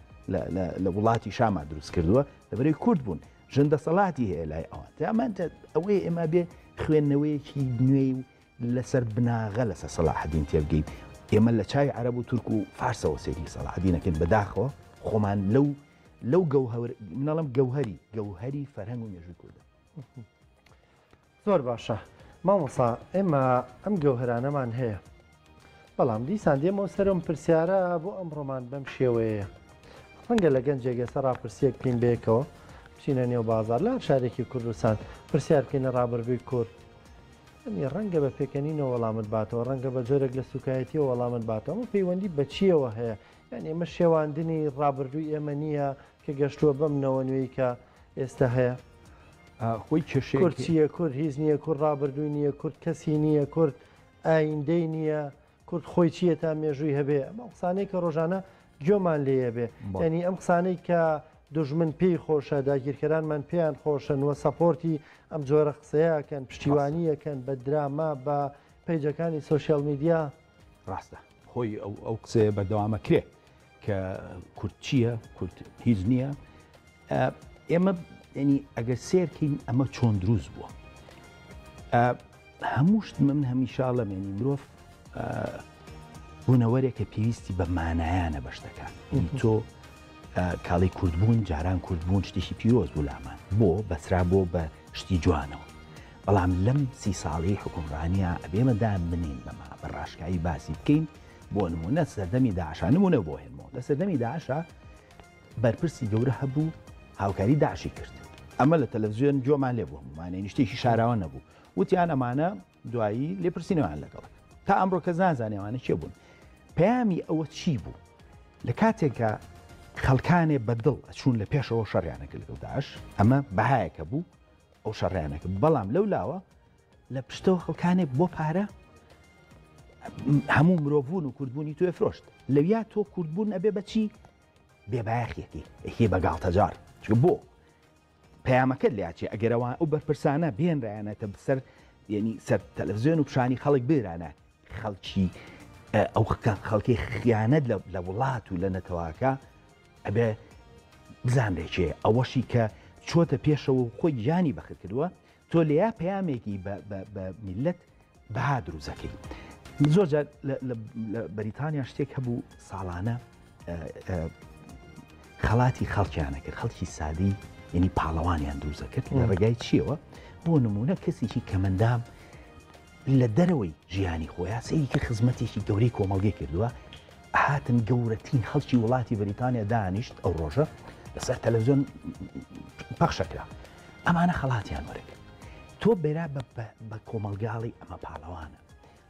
لە وڵاتی شاما دروست کردووە لەبەرەوەی کورد بوون ژن دەسەڵاتی هەیە لای ئەوان ئەمانتە ئەوەی ئێمە بێ خوێندنەوەیەکی نوێی لەسەر بناغە لەسەر سەلاحەدین تێبگەین ئێمە لە چای عەرەب و تورک و فارسەوە سێری سەلاحەدینەکەن بەداخەوە خۆمان لەو منەڵم گەوهەری فەرهەنگ و مێژووی کوردە. زۆر باشە مامۆسا ئێمە ئەم گەوهرانەمان هەیە بەڵام دیسان دێمەوە سەرم پرسیارە بۆ ئەمڕۆمان بەم شێوەیە ڕەنگە لە گەنجێگە سەڕاپرسیەک بین بێکەوە بچینە نێو بازار لە شارێکی کوردستان پرسیار بکەینە ڕابردووی کورد ڕەنگە بە پێکەنینەوە وەڵامت باتەوە ڕەنگە بە جۆرێک لە سوکایەتیەوە وەڵامت باتەوە پەیوەندی بە چیەوە هەیە یان ئێمە شێواندنی ڕابردووی ئێمە نییە کە گەشتووە بەمنەوە نوێی کە ئێستا هەیە خۆی کێشێ کورد چییە کورد هیچ نییە کورد ڕابردووی نییە کورد کەسی نییە کورد ئایندەی نییە کورد خۆی چییە تا مێژووی هەبێ ئەمە قسانەی کە ڕۆژانە گوێمان لێە بێ ینی ئەم قسانەی کە دژمن پێی خۆشە داگیرکەرانمان پێیان خۆشن وە سەپۆرتی ئەم جۆرە قسەیەکەن پشتیوانیەکەن بە دراما بە پەیجەکانی سوۆسیال میدیا ڕاستە خۆی ئەو قسەیە بەردەوامەکرێ کە کورد چییە کورد هیچ نییە ئێمە ینی ئەگەر سێرکەین ئەمە چۆن دروست بووە هەمووشت من هەمیشاڵە مێنی مرۆڤ بوونەوەرێکە پێویستی بە مانایانە بەشتەکان تۆ کاڵی کوردبوون جاران کوردبوون شتێکی پیرۆز بوو لامان بۆ بەسرا بۆ بە شتی جوانەوە بەڵام لەم 30 ساڵی حکومڕانیە ئەبێمە دام بنین بەما بە ڕاشکایی باسی بکەین بۆ نمونە سەردەمی داعشا نمونە بۆ هێنمەوە لە سەردەمی داعشا بەرپرسی گەورە هەبوو هاوکاری داعشی کرد ئەمە لە تەلەڤیزیۆن جۆمان لێ بوو هەمومانێ شتێکی شاراوە نەبوو وتیان ئەمانە دوایی لێپرسینەوەیان لەگەڵ تا ئەمڕۆ کە زانزانێوانە چێ بوون پەیامی ئەوە چی بوو لە کاتێکە خەڵکانێ بەدڵ چوون لە پێشەوە شەڕیانەکە لەگەڵ داعش ئەمە بەهایەکە بوو ئەو شەڕیانەکە بەڵام لەو لاوە لە پشتەوە خەڵکانێک بۆ پارە هەموو مرۆڤبوون و کوردبوونی توێ فرۆشت لەویا تۆ کوردبوون ئەبێ بەچی بێبایەخێکی هی بەگاڵتەجار چکە بۆ پەیامەکەت لیاچێ ئەگەرەوە ئەو بەرپرسانە بێنرایانەتە بسەر یعنی سەر تەلەڤیزیۆن و پیشانی خەڵک بێرانە خەڵکی ئەو خەڵکی خیانەت لە وڵات و لە نەتەواکە ئەبێ بزانرێکێ ئەوەشی کە چۆتە پێشەوە خۆی گیانی بەخت کردووە تۆ لیا پەیامێکی بە میلەت بەها دروزەکەی زۆر جار لە بەریتانیا شتێک هەبوو ساڵانە خەڵاتی خەڵکیانە کرد خەڵکی سادی یعنی پاڵەوانیان دروزە کرد لە ڕێگای چیەوە بۆ نمونە کەسێکی کەمەندام لە دەرەوەی ژیانی خۆیان سەیری کرد خزمەتێکی گەورەی کۆمەڵگەی کردووە هاتن گەورەترین خەڵکی وڵاتی بەریتانیا دانیشت ئەو ڕۆژە لەسەر تەلەڤیزیۆن پەخشەکرا ئەمانە خەڵاتیان وەرەگرت تۆ بێرا بە کۆمەلگاڵی ئەمە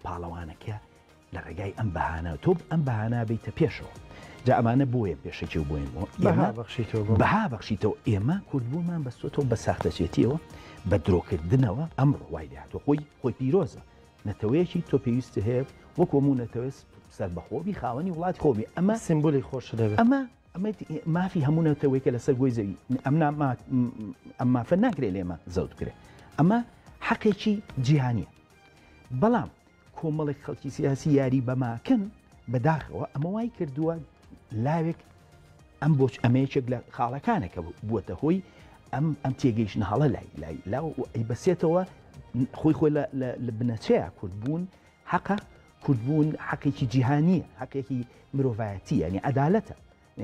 پاڵەوانەکە لە ڕێگای ئەم بەهانە تۆ ئەم بەهانە بیتە پێشەوە جا ئەمانە بۆیە پێشەکی و بۆێنەوە بەها بەخشیتەوە ئێمە کوردبوومان بەستۆتەوە بە ساختەچێتیەوە بە درۆکردنەوە ئەمڕۆ وای لاتۆ خۆی پیرۆزە نەتەوەیەکی تۆ پێویستی هەیە وەکۆمو نەتەوەست سەربەخۆبی خاوەنی وڵاتی خۆبی ئەمە سمبولی خۆش دەبێت ئەمە مافی هەموو نەتەوەیکە لەسەر گۆی زەوی ئەمافە ناکرێت لێمە زەوت کرێت ئەمە حەقێکی جیهانیە بەڵام کۆمەڵێک خەڵکی سیاسی یاری بەماکەن بەداخەوە ئەمە وای کردووە لاوێک ئەم بۆچ ئەمەیەکێک لە خاڵەکانێکە بووەتە هۆی ئەم تێگەیشتە هەڵە لای لاو ئەی بەسێتەوە خۆی لە بنەچەیە کوردبوون حەقە کوردبوون حەقێکی جیهانیە حەقێکی مرۆڤایەتی ینی عەدالەتە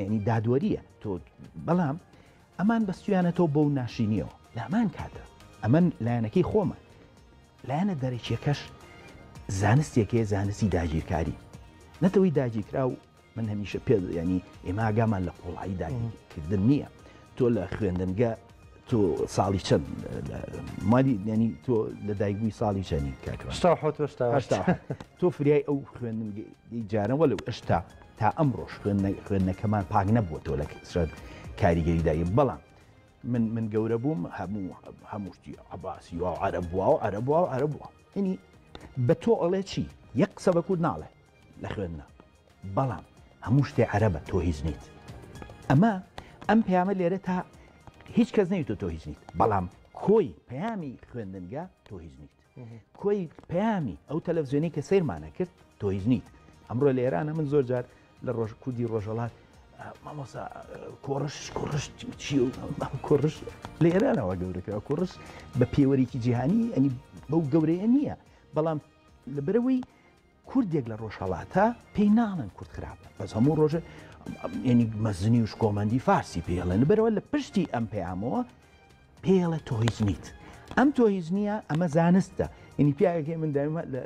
ینی دادوەریە تۆ بەڵام ئەمان بەستویانەتەوە بەو ناشینیەوە لامان کاتە ئەمە لایەنەکەی خۆمان لایەنە دەرەکیەکەش زانستێکێ زانستی داگیرکاری نەتەوەی داگیرکرا و من هەمیشە پێ ینی ئێمە ئاگامان لە قوڵایی داگیرکردن نییە تۆ لە خوێندنگە تۆ ساڵی چەند مالی ینی تۆ لە دایکبووی ساڵی چەندی تۆ فریای ئەو خوێندنگی جارەوە لەو ئەشتا تا ئەمڕۆژ خوێندنەکەمان پاک نەبووە تۆ لە کاریگەریدایی بەڵام من گەورە بووم هەموو شتی عەباسی و عەرەبووە ینی بە تۆ ئەڵێ چی یەک قسە بە کورد ناڵێ لە خوێندنە بەڵام هەموو شتێ عەرەبە تۆ هیچ نیت ئەم پەیامە لێرە تا هیچ کەس نەیتۆ تۆ هیچ نیت بەڵام کۆی پەیامی خوێندنگە تۆ هیچ نیت کۆی پەیامی ئەو تەلەڤیزیۆنی کە سەیرمانە کرد تۆ هیچ نیت ئەمڕۆ لە ئێرانە من زۆر جار لە کوردی ڕۆژهەڵات مامۆستا کۆڕش لە ئێرانەوە گەورەکە کۆڕش بە پێوەرێکی جیهانی ئەنی بەو گەورەیە نییە بەڵام لەبەرەوەی کوردێک لە ڕۆژهەڵاتە پێی ناڵێن کورد خراپە بەس هەموو ڕۆژە ینی مەزنی و شکۆمەندی فارسی پێڵێن بەرەوە لە پشتی ئەم پەیامەوە پێڵە تۆ هیچ نیت ئەم تۆ هیچ نییە ئەمە زانستە ینی پیاەکەی من دایمە لە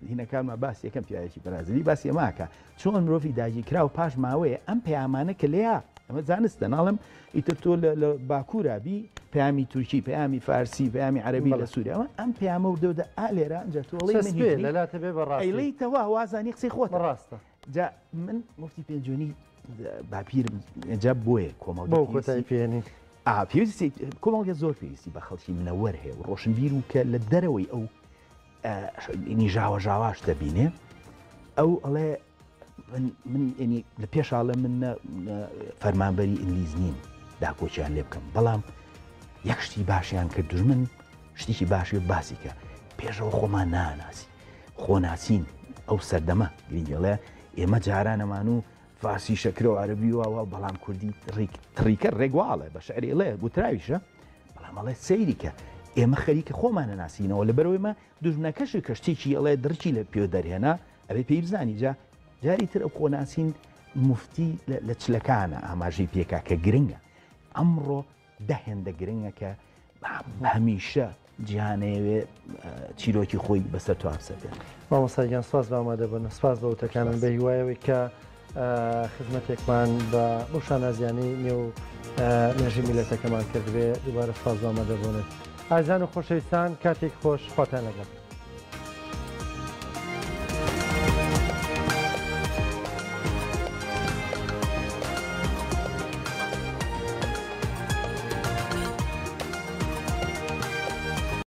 هینەکانمە باسی یەکەم پیاەکی بەرازیلی باسی ئەماکە چۆن مرۆڤی داگی کرا و پاش ماوەیە ئەم پەیامانە کە لێە ئەمە زانستە ناڵم ئیتر تۆ لە باکوورابی پەیامی تورکی پەیامی فارسی پەیامی عەربی لە سووریاوە ئەم پەیامە وردەودا ئالێرە ئەنجە تۆڵیتەوە وازانی قسەی خۆت ڕاستە جا من مفتی پێنجۆنی باپیرم جا بۆیە کۆمەڵی پێێنی پێویستی کۆمەڵگە زۆر پێویستی بە خەڵکی منەوەەر هەیە و ڕۆشنبیر و کە لە دەرەوەی ئەو نیژاوە ژاواش دەبینێ ئەو ئەڵێ من لە پێشاڵە من فەرمانبەری ئینگلیز نیم داکۆچیان لێ بکەم بەڵام یەک شتی باشیان کرد دژمن شتێکی باشی باسی کە پێشەوە خۆمان ناناسی خۆناسین ئەو سەردەمە گرنگڵێ ئێمە جارانەمان و فارسی شەکرە و عەربی وەوە بەڵام کوردی تڕیکە ڕێگواڵێ بە شعریڵێ گوتراویشە بەڵام ئەڵێ سەیریکە ئێمە خەریکە خۆمانە ناسینەوە لە بەرەوەیمە دوژمنەکەشی کەشتێکی ئەڵێ دڕکی لە پێ دەرهێنا ئەبێ پێی بزانی جا جاری تر ئەو خۆناسین مفتی لە چلەکانە ئاماژەی پێکا کە گرنگە ئەمڕۆ دەهێندە گرنگە کە هەمیشە جیهانەیەوێ چیرۆکی خۆی بەسەر تو ئافسەبێت مامۆستاگیان سواز بە ئامادەبوون سواز بە وتەکانن بە هیوایەوەی کە خزمەتێکمان بە بۆ شانازیانی نێو نێژی میلەتەکەمان کردوێ دووبارە سواز بە ئامادەبوونێت ئازان و خۆشەویستان کاتێک خۆش خواتان لەگەڵ